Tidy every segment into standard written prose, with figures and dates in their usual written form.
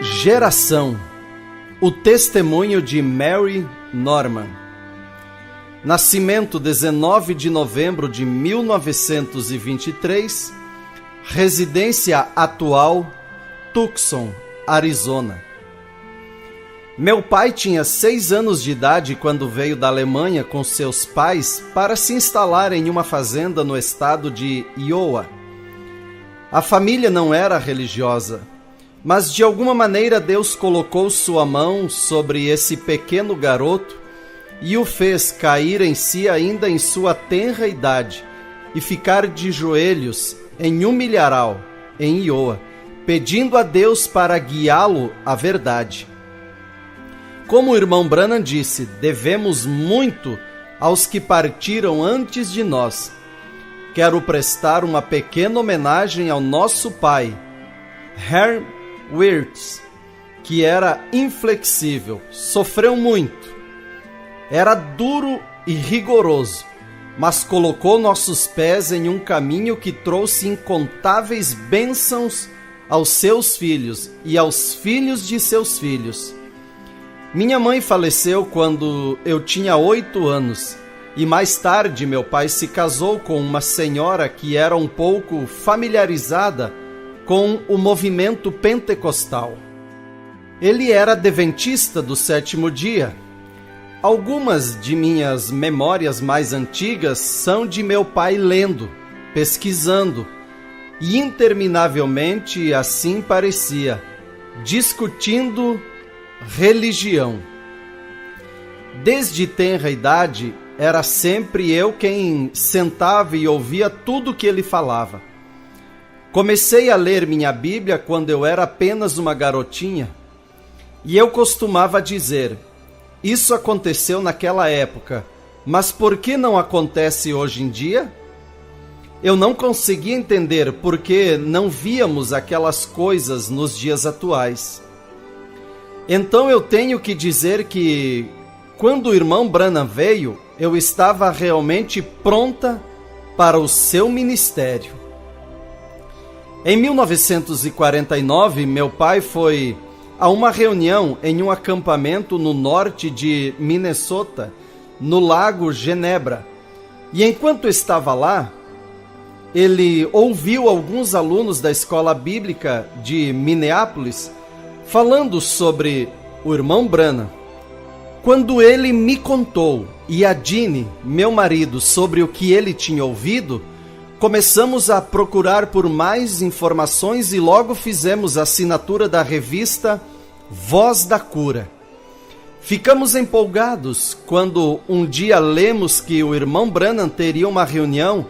Geração. O testemunho de Mary Norman. Nascimento 19 de novembro de 1923. Residência atual Tucson, Arizona. Meu pai tinha 6 anos de idade quando veio da Alemanha com seus pais para se instalar em uma fazenda no estado de Iowa. A família não era religiosa, mas de alguma maneira Deus colocou sua mão sobre esse pequeno garoto e o fez cair em si ainda em sua tenra idade e ficar de joelhos em um milharal, em Iowa, pedindo a Deus para guiá-lo à verdade. Como o irmão Branham disse, devemos muito aos que partiram antes de nós. Quero prestar uma pequena homenagem ao nosso pai, Herr Wirtz, que era inflexível, sofreu muito, era duro e rigoroso, mas colocou nossos pés em um caminho que trouxe incontáveis bênçãos aos seus filhos e aos filhos de seus filhos. Minha mãe faleceu quando eu tinha 8 anos e mais tarde meu pai se casou com uma senhora que era um pouco familiarizada com o movimento pentecostal. Ele era adventista do 7º dia. Algumas de minhas memórias mais antigas são de meu pai lendo, pesquisando, e interminavelmente assim parecia, discutindo religião. Desde tenra idade, era sempre eu quem sentava e ouvia tudo que ele falava. Comecei a ler minha Bíblia quando eu era apenas uma garotinha, e eu costumava dizer, isso aconteceu naquela época, mas por que não acontece hoje em dia? Eu não conseguia entender por que não víamos aquelas coisas nos dias atuais. Então eu tenho que dizer que, quando o irmão Branham veio, eu estava realmente pronta para o seu ministério. Em 1949, meu pai foi a uma reunião em um acampamento no norte de Minnesota, no Lago Genebra. E enquanto estava lá, ele ouviu alguns alunos da escola bíblica de Minneapolis falando sobre o irmão Branham. Quando ele me contou, e a Jeanne, meu marido, sobre o que ele tinha ouvido, começamos a procurar por mais informações e logo fizemos a assinatura da revista Voz da Cura. Ficamos empolgados quando um dia lemos que o irmão Branham teria uma reunião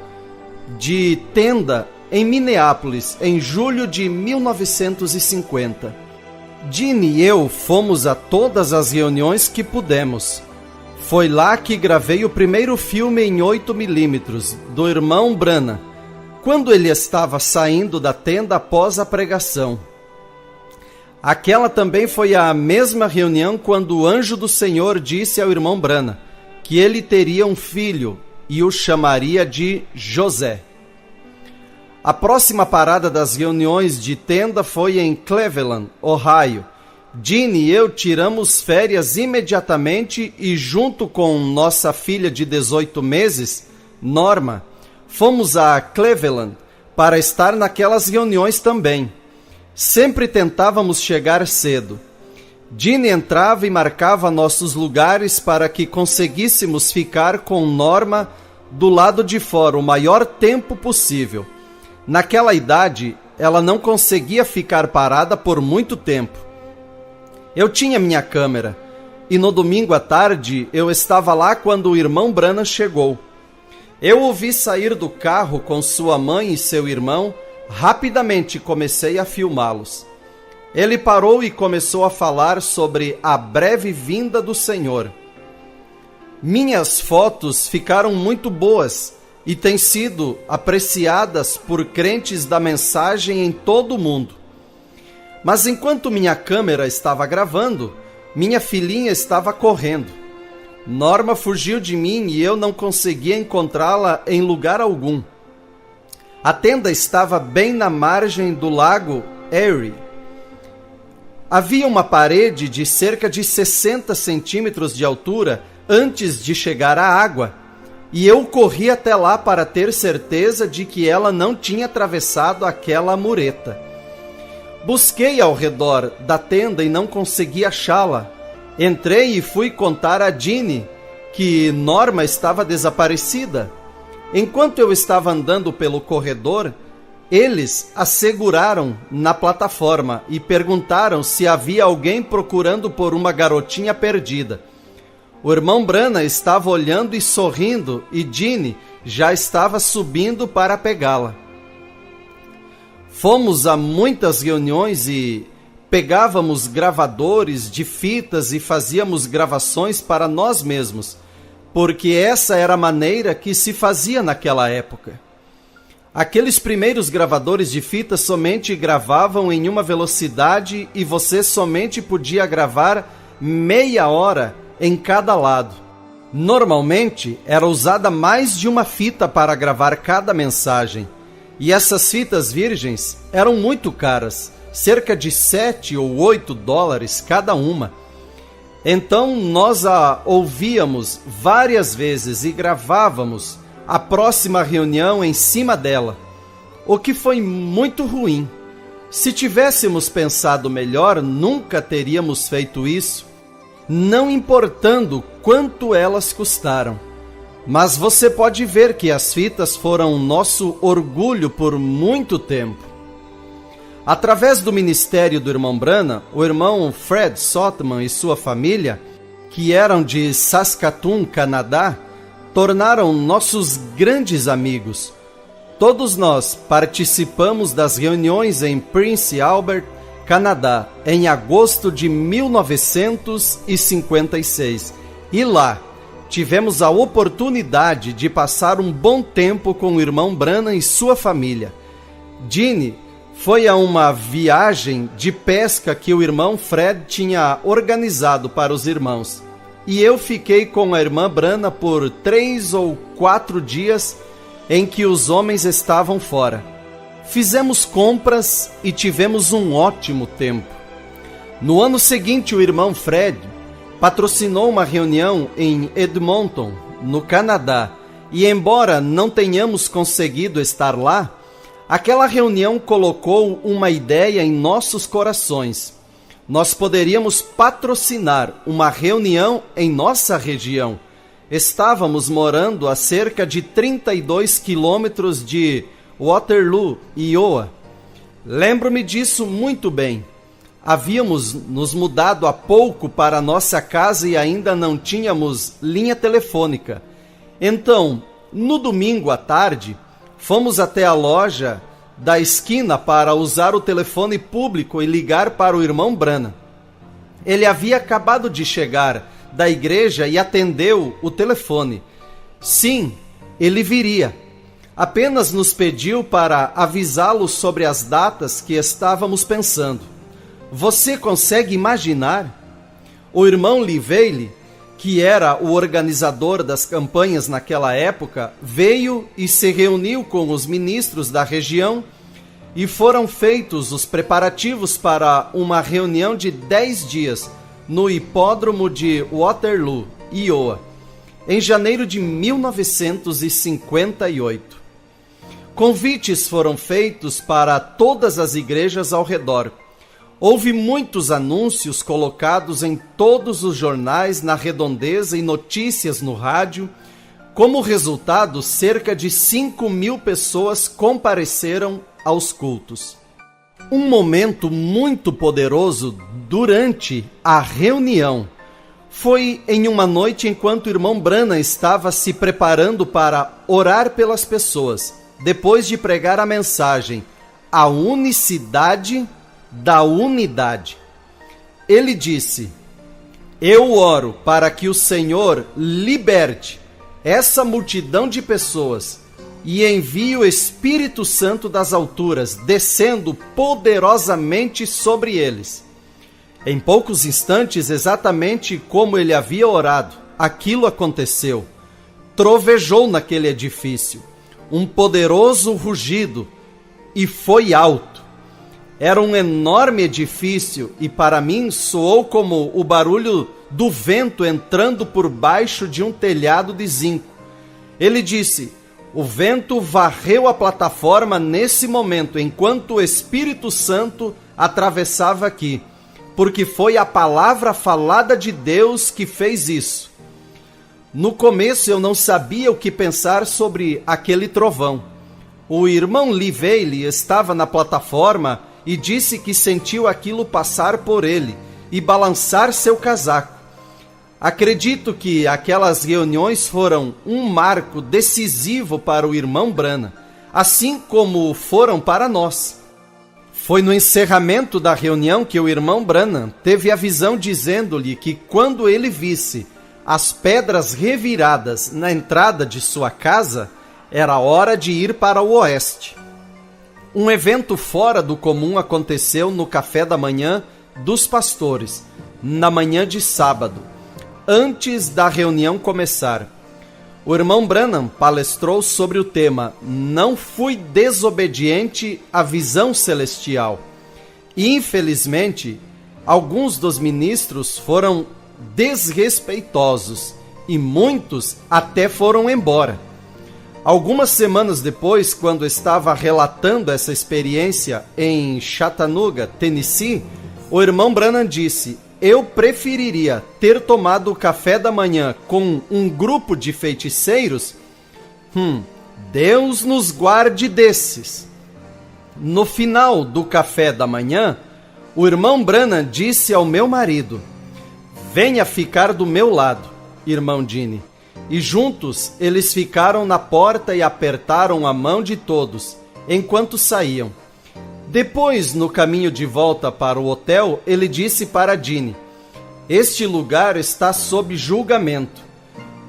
de tenda em Minneapolis em julho de 1950. Jeanne e eu fomos a todas as reuniões que pudemos. Foi lá que gravei o primeiro filme em 8mm do irmão Branham, quando ele estava saindo da tenda após a pregação. Aquela também foi a mesma reunião quando o anjo do Senhor disse ao irmão Branham que ele teria um filho e o chamaria de José. A próxima parada das reuniões de tenda foi em Cleveland, Ohio. Jeanne e eu tiramos férias imediatamente e, junto com nossa filha de 18 meses, Norma, fomos a Cleveland para estar naquelas reuniões também. Sempre tentávamos chegar cedo. Jeanne entrava e marcava nossos lugares para que conseguíssemos ficar com Norma do lado de fora o maior tempo possível. Naquela idade, ela não conseguia ficar parada por muito tempo. Eu tinha minha câmera, e no domingo à tarde eu estava lá quando o irmão Branham chegou. Eu o vi sair do carro com sua mãe e seu irmão. Rapidamente comecei a filmá-los. Ele parou e começou a falar sobre a breve vinda do Senhor. Minhas fotos ficaram muito boas e têm sido apreciadas por crentes da mensagem em todo o mundo. Mas enquanto minha câmera estava gravando, minha filhinha estava correndo. Norma fugiu de mim e eu não conseguia encontrá-la em lugar algum. A tenda estava bem na margem do lago Erie. Havia uma parede de cerca de 60 centímetros de altura antes de chegar à água, e eu corri até lá para ter certeza de que ela não tinha atravessado aquela mureta. Busquei ao redor da tenda e não consegui achá-la. Entrei e fui contar a Ginny que Norma estava desaparecida. Enquanto eu estava andando pelo corredor, eles a seguraram na plataforma e perguntaram se havia alguém procurando por uma garotinha perdida. O irmão Branham estava olhando e sorrindo, e Ginny já estava subindo para pegá-la. Fomos a muitas reuniões e pegávamos gravadores de fitas e fazíamos gravações para nós mesmos, porque essa era a maneira que se fazia naquela época. Aqueles primeiros gravadores de fita somente gravavam em uma velocidade e você somente podia gravar meia hora em cada lado. Normalmente era usada mais de uma fita para gravar cada mensagem, e essas fitas virgens eram muito caras, cerca de 7 ou 8 dólares cada uma. Então nós a ouvíamos várias vezes e gravávamos a próxima reunião em cima dela, o que foi muito ruim. Se tivéssemos pensado melhor, nunca teríamos feito isso, não importando quanto elas custaram. Mas você pode ver que as fitas foram nosso orgulho por muito tempo. Através do ministério do irmão Branham, o irmão Fred Sotman e sua família, que eram de Saskatoon, Canadá, tornaram nossos grandes amigos. Todos nós participamos das reuniões em Prince Albert, Canadá, em agosto de 1956. E lá tivemos a oportunidade de passar um bom tempo com o irmão Branham e sua família. Ginny foi a uma viagem de pesca que o irmão Fred tinha organizado para os irmãos. E eu fiquei com a irmã Branham por 3 ou 4 dias em que os homens estavam fora. Fizemos compras e tivemos um ótimo tempo. No ano seguinte, o irmão Fred patrocinou uma reunião em Edmonton, no Canadá, e embora não tenhamos conseguido estar lá, aquela reunião colocou uma ideia em nossos corações. Nós poderíamos patrocinar uma reunião em nossa região. Estávamos morando a cerca de 32 quilômetros de Waterloo, Iowa. Lembro-me disso muito bem. Havíamos nos mudado há pouco para nossa casa e ainda não tínhamos linha telefônica. Então, no domingo à tarde, fomos até a loja da esquina para usar o telefone público e ligar para o irmão Branham. Ele havia acabado de chegar da igreja e atendeu o telefone. Sim, ele viria. Apenas nos pediu para avisá-lo sobre as datas que estávamos pensando. Você consegue imaginar? O irmão Lively, que era o organizador das campanhas naquela época, veio e se reuniu com os ministros da região e foram feitos os preparativos para uma reunião de 10 dias no hipódromo de Waterloo, Iowa, em janeiro de 1958. Convites foram feitos para todas as igrejas ao redor. Houve muitos anúncios colocados em todos os jornais na redondeza e notícias no rádio. Como resultado, cerca de 5.000 pessoas compareceram aos cultos. Um momento muito poderoso durante a reunião foi em uma noite enquanto o irmão Branham estava se preparando para orar pelas pessoas, depois de pregar a mensagem, a unicidade da unidade. Ele disse: eu oro para que o Senhor liberte essa multidão de pessoas e envie o Espírito Santo das alturas, descendo poderosamente sobre eles. Em poucos instantes, exatamente como ele havia orado, aquilo aconteceu. Trovejou naquele edifício um poderoso rugido e foi alto. Era um enorme edifício e para mim soou como o barulho do vento entrando por baixo de um telhado de zinco. Ele disse: o vento varreu a plataforma nesse momento, enquanto o Espírito Santo atravessava aqui, porque foi a palavra falada de Deus que fez isso. No começo eu não sabia o que pensar sobre aquele trovão. O irmão Lee Bailey estava na plataforma e disse que sentiu aquilo passar por ele e balançar seu casaco. Acredito que aquelas reuniões foram um marco decisivo para o irmão Branham, assim como foram para nós. Foi no encerramento da reunião que o irmão Branham teve a visão dizendo-lhe que quando ele visse as pedras reviradas na entrada de sua casa, era hora de ir para o oeste. Um evento fora do comum aconteceu no café da manhã dos pastores, na manhã de sábado, antes da reunião começar. O irmão Branham palestrou sobre o tema "Não fui desobediente à visão celestial". E, infelizmente, alguns dos ministros foram desrespeitosos e muitos até foram embora. Algumas semanas depois, quando estava relatando essa experiência em Chattanooga, Tennessee, o irmão Branham disse: eu preferiria ter tomado o café da manhã com um grupo de feiticeiros. Deus nos guarde desses. No final do café da manhã, o irmão Branham disse ao meu marido: venha ficar do meu lado, irmão Dini. E juntos eles ficaram na porta e apertaram a mão de todos, enquanto saíam. Depois, no caminho de volta para o hotel, ele disse para Dini: este lugar está sob julgamento.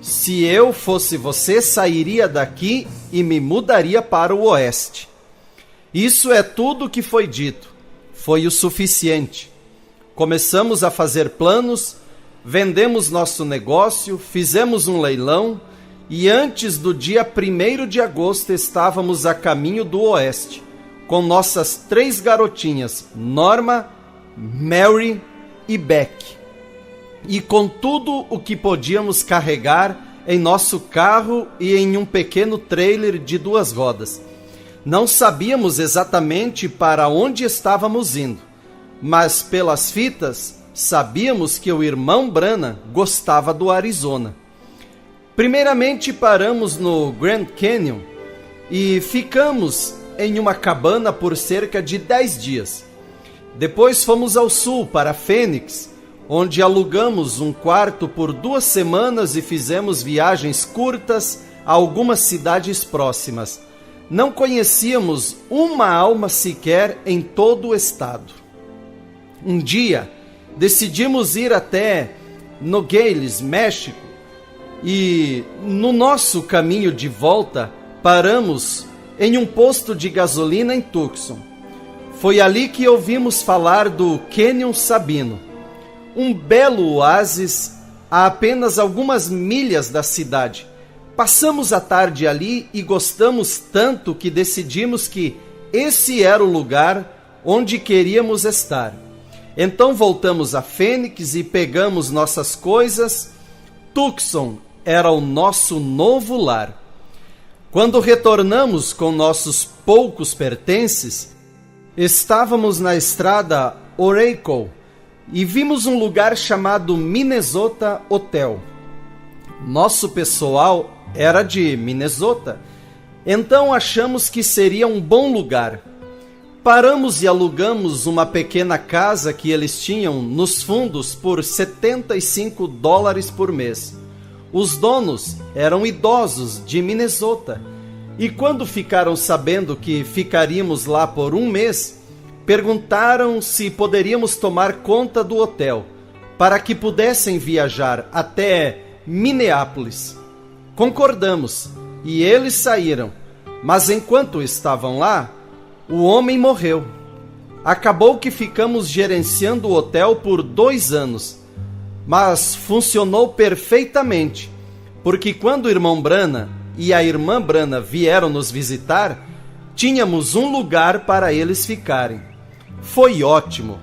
Se eu fosse você, sairia daqui e me mudaria para o oeste. Isso é tudo o que foi dito. Foi o suficiente. Começamos a fazer planos, vendemos nosso negócio, fizemos um leilão e antes do dia 1º de agosto estávamos a caminho do oeste, com nossas 3 garotinhas, Norma, Mary e Beck, e com tudo o que podíamos carregar em nosso carro e em um pequeno trailer de 2 rodas. Não sabíamos exatamente para onde estávamos indo, mas pelas fitas sabíamos que o irmão Branham gostava do Arizona. Primeiramente paramos no Grand Canyon e ficamos em uma cabana por cerca de 10 dias. Depois fomos ao sul para Phoenix, onde alugamos um quarto por 2 semanas e fizemos viagens curtas a algumas cidades próximas. Não conhecíamos uma alma sequer em todo o estado. Um dia, decidimos ir até Nogales, México, e no nosso caminho de volta paramos em um posto de gasolina em Tucson. Foi ali que ouvimos falar do Canyon Sabino, um belo oásis a apenas algumas milhas da cidade. Passamos a tarde ali e gostamos tanto que decidimos que esse era o lugar onde queríamos estar. Então voltamos a Phoenix e pegamos nossas coisas. Tucson era o nosso novo lar. Quando retornamos com nossos poucos pertences, estávamos na estrada Oracle e vimos um lugar chamado Minnesota Hotel. Nosso pessoal era de Minnesota, então achamos que seria um bom lugar. Paramos e alugamos uma pequena casa que eles tinham nos fundos por $75 por mês. Os donos eram idosos de Minnesota e quando ficaram sabendo que ficaríamos lá por um mês, perguntaram se poderíamos tomar conta do hotel para que pudessem viajar até Minneapolis. Concordamos e eles saíram, mas enquanto estavam lá, o homem morreu. Acabou que ficamos gerenciando o hotel por 2 anos, mas funcionou perfeitamente, porque quando o irmão Branham e a irmã Branham vieram nos visitar, tínhamos um lugar para eles ficarem. Foi ótimo.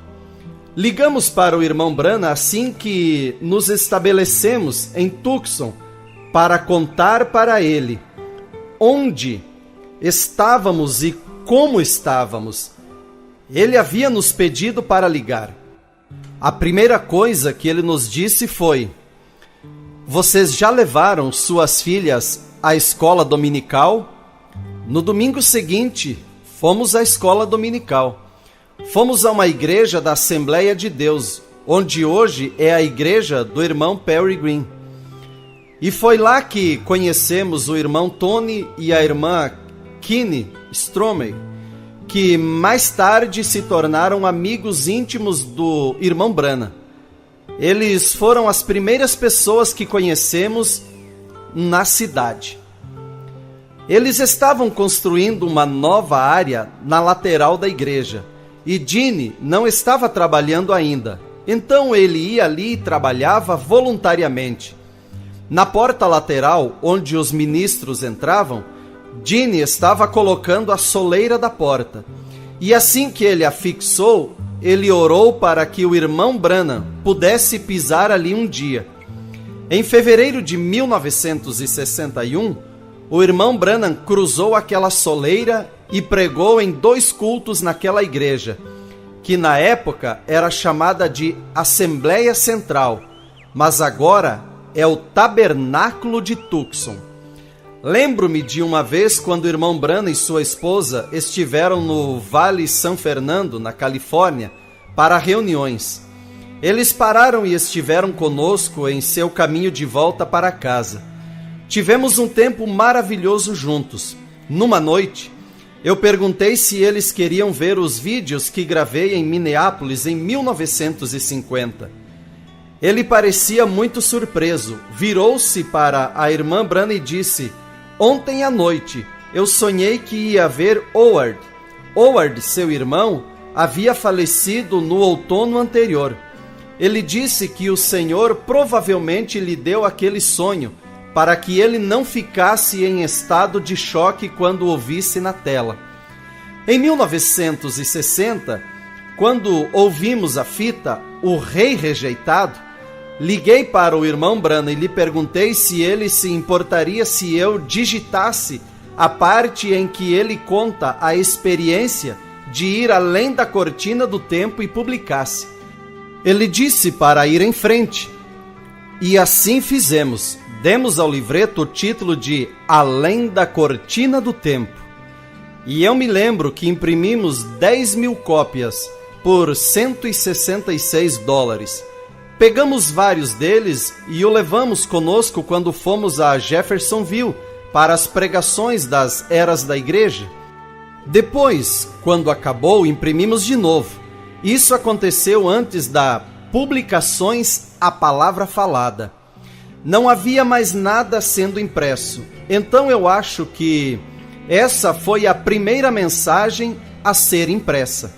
Ligamos para o irmão Branham assim que nos estabelecemos em Tucson para contar para ele onde estávamos e como estávamos. Ele havia nos pedido para ligar. A primeira coisa que ele nos disse foi: vocês já levaram suas filhas à escola dominical? No domingo seguinte, fomos à escola dominical. Fomos a uma igreja da Assembleia de Deus, onde hoje é a igreja do irmão Perry Green. E foi lá que conhecemos o irmão Tony e a irmã Kinney Stromey, que mais tarde se tornaram amigos íntimos do irmão Branham. Eles foram as primeiras pessoas que conhecemos na cidade. Eles estavam construindo uma nova área na lateral da igreja, e Gene não estava trabalhando ainda, então ele ia ali e trabalhava voluntariamente. Na porta lateral, onde os ministros entravam, Gene estava colocando a soleira da porta, e assim que ele a fixou, ele orou para que o irmão Branham pudesse pisar ali um dia. Em fevereiro de 1961, o irmão Branham cruzou aquela soleira e pregou em 2 cultos naquela igreja, que na época era chamada de Assembleia Central, mas agora é o Tabernáculo de Tucson. Lembro-me de uma vez quando o irmão Branham e sua esposa estiveram no Vale San Fernando, na Califórnia, para reuniões. Eles pararam e estiveram conosco em seu caminho de volta para casa. Tivemos um tempo maravilhoso juntos. Numa noite, eu perguntei se eles queriam ver os vídeos que gravei em Minneapolis em 1950. Ele parecia muito surpreso. Virou-se para a irmã Branham e disse: ontem à noite, eu sonhei que ia ver Howard. Howard, seu irmão, havia falecido no outono anterior. Ele disse que o Senhor provavelmente lhe deu aquele sonho para que ele não ficasse em estado de choque quando o visse na tela. Em 1960, quando ouvimos a fita O Rei Rejeitado, liguei para o irmão Branham e lhe perguntei se ele se importaria se eu digitasse a parte em que ele conta a experiência de ir além da cortina do tempo e publicasse. Ele disse para ir em frente. E assim fizemos. Demos ao livreto o título de Além da Cortina do Tempo. E eu me lembro que imprimimos 10.000 cópias por $166. Pegamos vários deles e o levamos conosco quando fomos a Jeffersonville para as pregações das eras da igreja. Depois, quando acabou, imprimimos de novo. Isso aconteceu antes da Publicações A Palavra Falada. Não havia mais nada sendo impresso. Então eu acho que essa foi a primeira mensagem a ser impressa.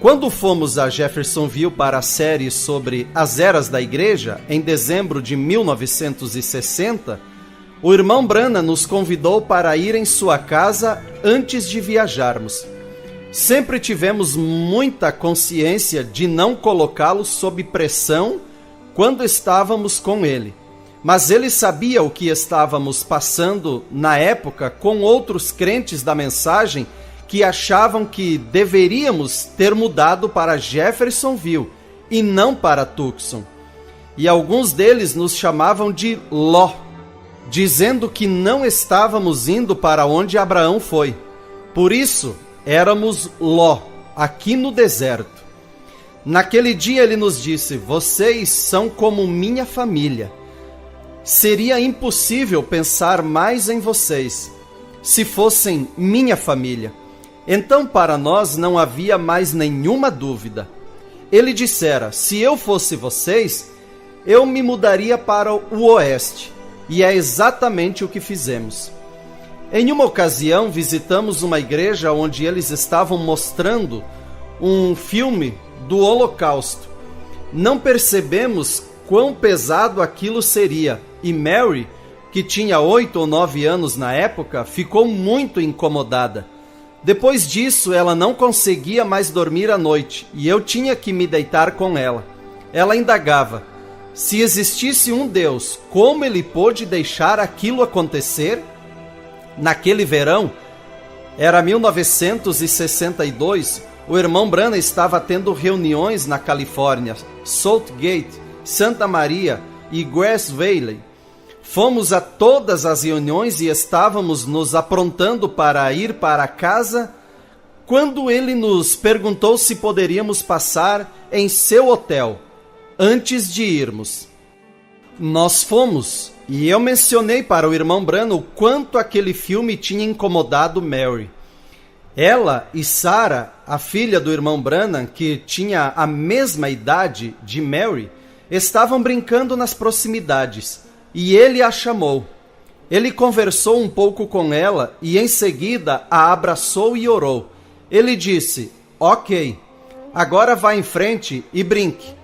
Quando fomos a Jeffersonville para a série sobre as eras da igreja, em dezembro de 1960, o irmão Branham nos convidou para ir em sua casa antes de viajarmos. Sempre tivemos muita consciência de não colocá-lo sob pressão quando estávamos com ele. Mas ele sabia o que estávamos passando na época com outros crentes da mensagem que achavam que deveríamos ter mudado para Jeffersonville e não para Tucson. E alguns deles nos chamavam de Ló, dizendo que não estávamos indo para onde Abraão foi. Por isso, éramos Ló, aqui no deserto. Naquele dia ele nos disse: vocês são como minha família. Seria impossível pensar mais em vocês se fossem minha família. Então para nós não havia mais nenhuma dúvida. Ele dissera: se eu fosse vocês, eu me mudaria para o oeste. E é exatamente o que fizemos. Em uma ocasião visitamos uma igreja onde eles estavam mostrando um filme do Holocausto. Não percebemos quão pesado aquilo seria, e Mary, que tinha 8 ou 9 anos na época, ficou muito incomodada. Depois disso, ela não conseguia mais dormir à noite e eu tinha que me deitar com ela. Ela indagava: se existisse um Deus, como ele pôde deixar aquilo acontecer? Naquele verão, era 1962, o irmão Branham estava tendo reuniões na Califórnia, Saltgate, Santa Maria e Grass Valley. Fomos a todas as reuniões e estávamos nos aprontando para ir para casa, quando ele nos perguntou se poderíamos passar em seu hotel, antes de irmos. Nós fomos, e eu mencionei para o irmão Branham o quanto aquele filme tinha incomodado Mary. Ela e Sarah, a filha do irmão Branham, que tinha a mesma idade de Mary, estavam brincando nas proximidades, e ele a chamou. Ele conversou um pouco com ela e em seguida a abraçou e orou. Ele disse: ok, agora vá em frente e brinque.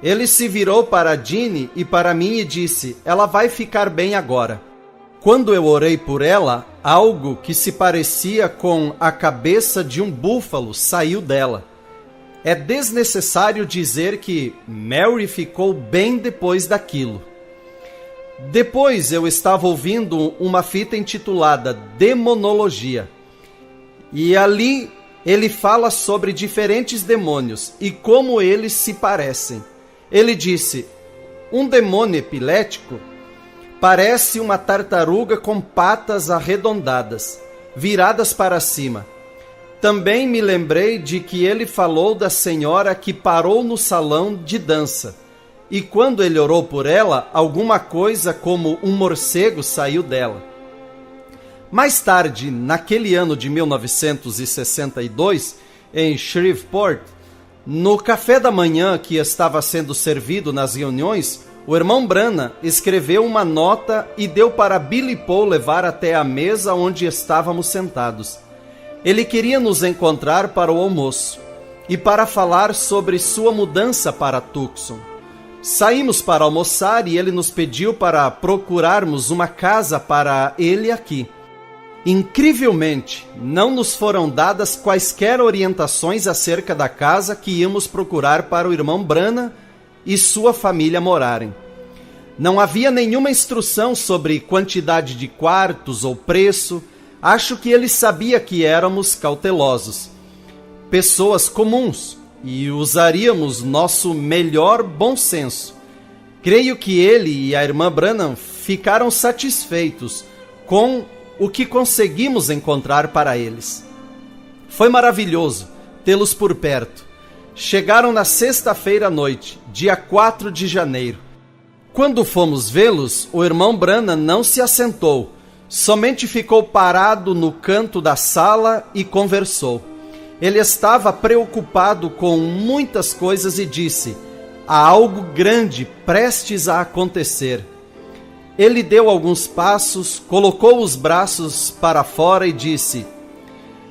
Ele se virou para Jeanne e para mim e disse: ela vai ficar bem agora. Quando eu orei por ela, algo que se parecia com a cabeça de um búfalo saiu dela. É desnecessário dizer que Mary ficou bem depois daquilo. Depois eu estava ouvindo uma fita intitulada Demonologia. E ali ele fala sobre diferentes demônios e como eles se parecem. Ele disse: um demônio epilético parece uma tartaruga com patas arredondadas, viradas para cima. Também me lembrei de que ele falou da senhora que parou no salão de dança. E quando ele orou por ela, alguma coisa como um morcego saiu dela. Mais tarde, naquele ano de 1962, em Shreveport, no café da manhã que estava sendo servido nas reuniões, o irmão Branham escreveu uma nota e deu para Billy Paul levar até a mesa onde estávamos sentados. Ele queria nos encontrar para o almoço e para falar sobre sua mudança para Tucson. Saímos para almoçar e ele nos pediu para procurarmos uma casa para ele aqui. Incrivelmente, não nos foram dadas quaisquer orientações acerca da casa que íamos procurar para o irmão Branham e sua família morarem. Não havia nenhuma instrução sobre quantidade de quartos ou preço. Acho que ele sabia que éramos cautelosos, pessoas comuns, e usaríamos nosso melhor bom senso. Creio que ele e a irmã Branham ficaram satisfeitos com o que conseguimos encontrar para eles. Foi maravilhoso tê-los por perto. Chegaram na sexta-feira à noite, dia 4 de janeiro. Quando fomos vê-los, o irmão Branham não se assentou, somente ficou parado no canto da sala e conversou. Ele estava preocupado com muitas coisas e disse: há algo grande prestes a acontecer. Ele deu alguns passos, colocou os braços para fora e disse: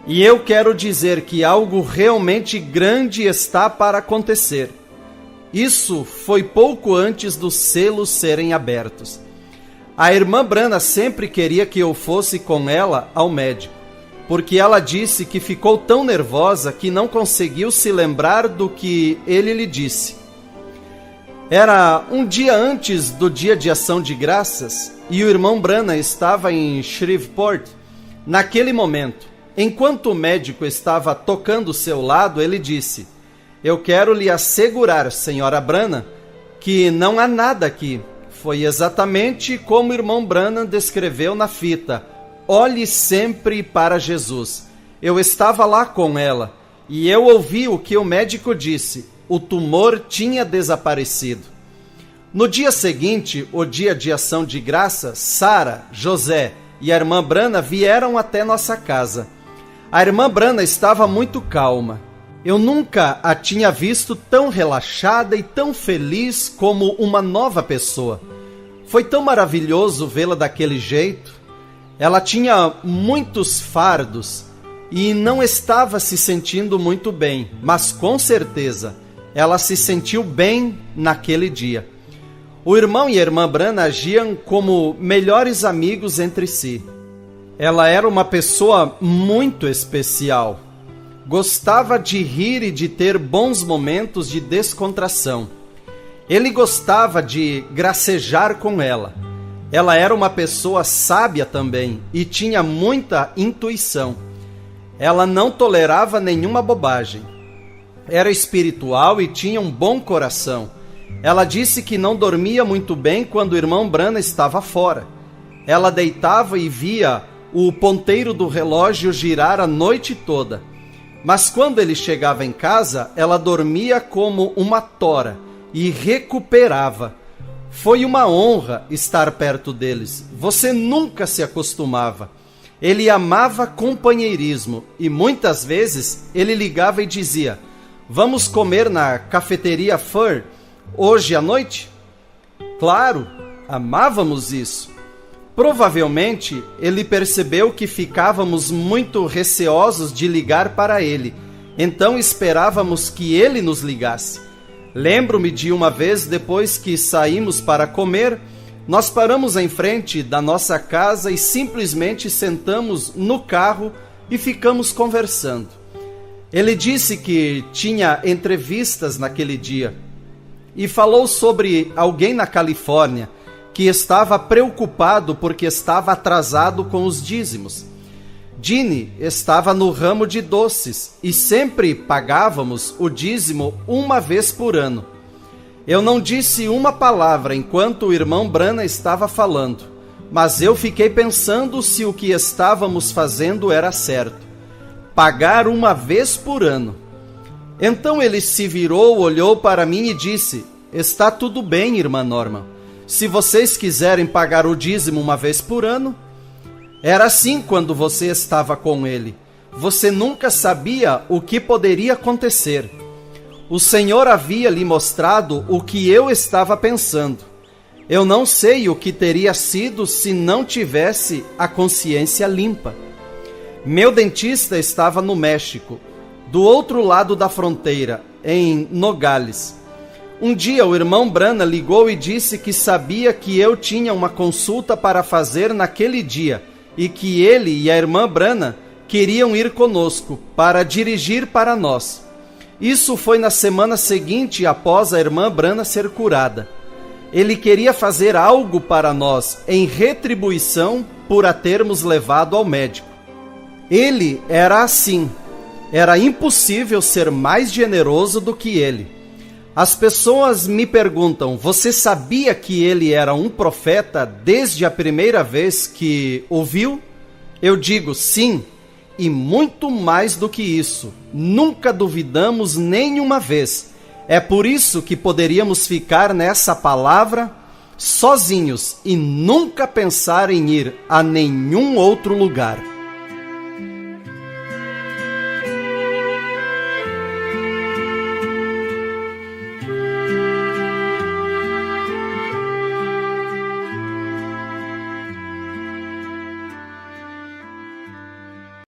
e eu quero dizer que algo realmente grande está para acontecer. Isso foi pouco antes dos selos serem abertos. A irmã Branham sempre queria que eu fosse com ela ao médico, porque ela disse que ficou tão nervosa que não conseguiu se lembrar do que ele lhe disse. Era um dia antes do Dia de Ação de Graças e o irmão Branham estava em Shreveport. Naquele momento, enquanto o médico estava tocando o seu lado, ele disse: eu quero lhe assegurar, senhora Branham, que não há nada aqui. Foi exatamente como o irmão Branham descreveu na fita: olhe sempre para Jesus. Eu estava lá com ela e eu ouvi o que o médico disse: o tumor tinha desaparecido. No dia seguinte, o dia de ação de graça, Sarah, José e a irmã Branham vieram até nossa casa. A irmã Branham estava muito calma. Eu nunca a tinha visto tão relaxada e tão feliz como uma nova pessoa. Foi tão maravilhoso vê-la daquele jeito. Ela tinha muitos fardos e não estava se sentindo muito bem, mas com certeza ela se sentiu bem naquele dia. O irmão e a irmã Branham agiam como melhores amigos entre si. Ela era uma pessoa muito especial. Gostava de rir e de ter bons momentos de descontração. Ele gostava de gracejar com ela. Ela era uma pessoa sábia também e tinha muita intuição. Ela não tolerava nenhuma bobagem. Era espiritual e tinha um bom coração. Ela disse que não dormia muito bem quando o irmão Branham estava fora. Ela deitava e via o ponteiro do relógio girar a noite toda. Mas quando ele chegava em casa, ela dormia como uma tora e recuperava. Foi uma honra estar perto deles. Você nunca se acostumava. Ele amava companheirismo e muitas vezes ele ligava e dizia: "Vamos comer na cafeteria Fur hoje à noite?" Claro, amávamos isso. Provavelmente ele percebeu que ficávamos muito receosos de ligar para ele, então esperávamos que ele nos ligasse. Lembro-me de uma vez, depois que saímos para comer, nós paramos em frente da nossa casa e simplesmente sentamos no carro e ficamos conversando. Ele disse que tinha entrevistas naquele dia e falou sobre alguém na Califórnia que estava preocupado porque estava atrasado com os dízimos. Ginny estava no ramo de doces e sempre pagávamos o dízimo uma vez por ano. Eu não disse uma palavra enquanto o irmão Branham estava falando, mas eu fiquei pensando se o que estávamos fazendo era certo. Pagar uma vez por ano. Então ele se virou, olhou para mim e disse: "Está tudo bem, irmã Norma. Se vocês quiserem pagar o dízimo uma vez por ano." Era assim quando você estava com ele. Você nunca sabia o que poderia acontecer. O Senhor havia lhe mostrado o que eu estava pensando. Eu não sei o que teria sido se não tivesse a consciência limpa. Meu dentista estava no México, do outro lado da fronteira, em Nogales. Um dia o irmão Branham ligou e disse que sabia que eu tinha uma consulta para fazer naquele dia e que ele e a irmã Branham queriam ir conosco para dirigir para nós. Isso foi na semana seguinte após a irmã Branham ser curada. Ele queria fazer algo para nós em retribuição por a termos levado ao médico. Ele era assim. Era impossível ser mais generoso do que ele. As pessoas me perguntam: "Você sabia que ele era um profeta desde a primeira vez que o viu?" Eu digo: sim, e muito mais do que isso. Nunca duvidamos nenhuma vez. É por isso que poderíamos ficar nessa palavra sozinhos e nunca pensar em ir a nenhum outro lugar.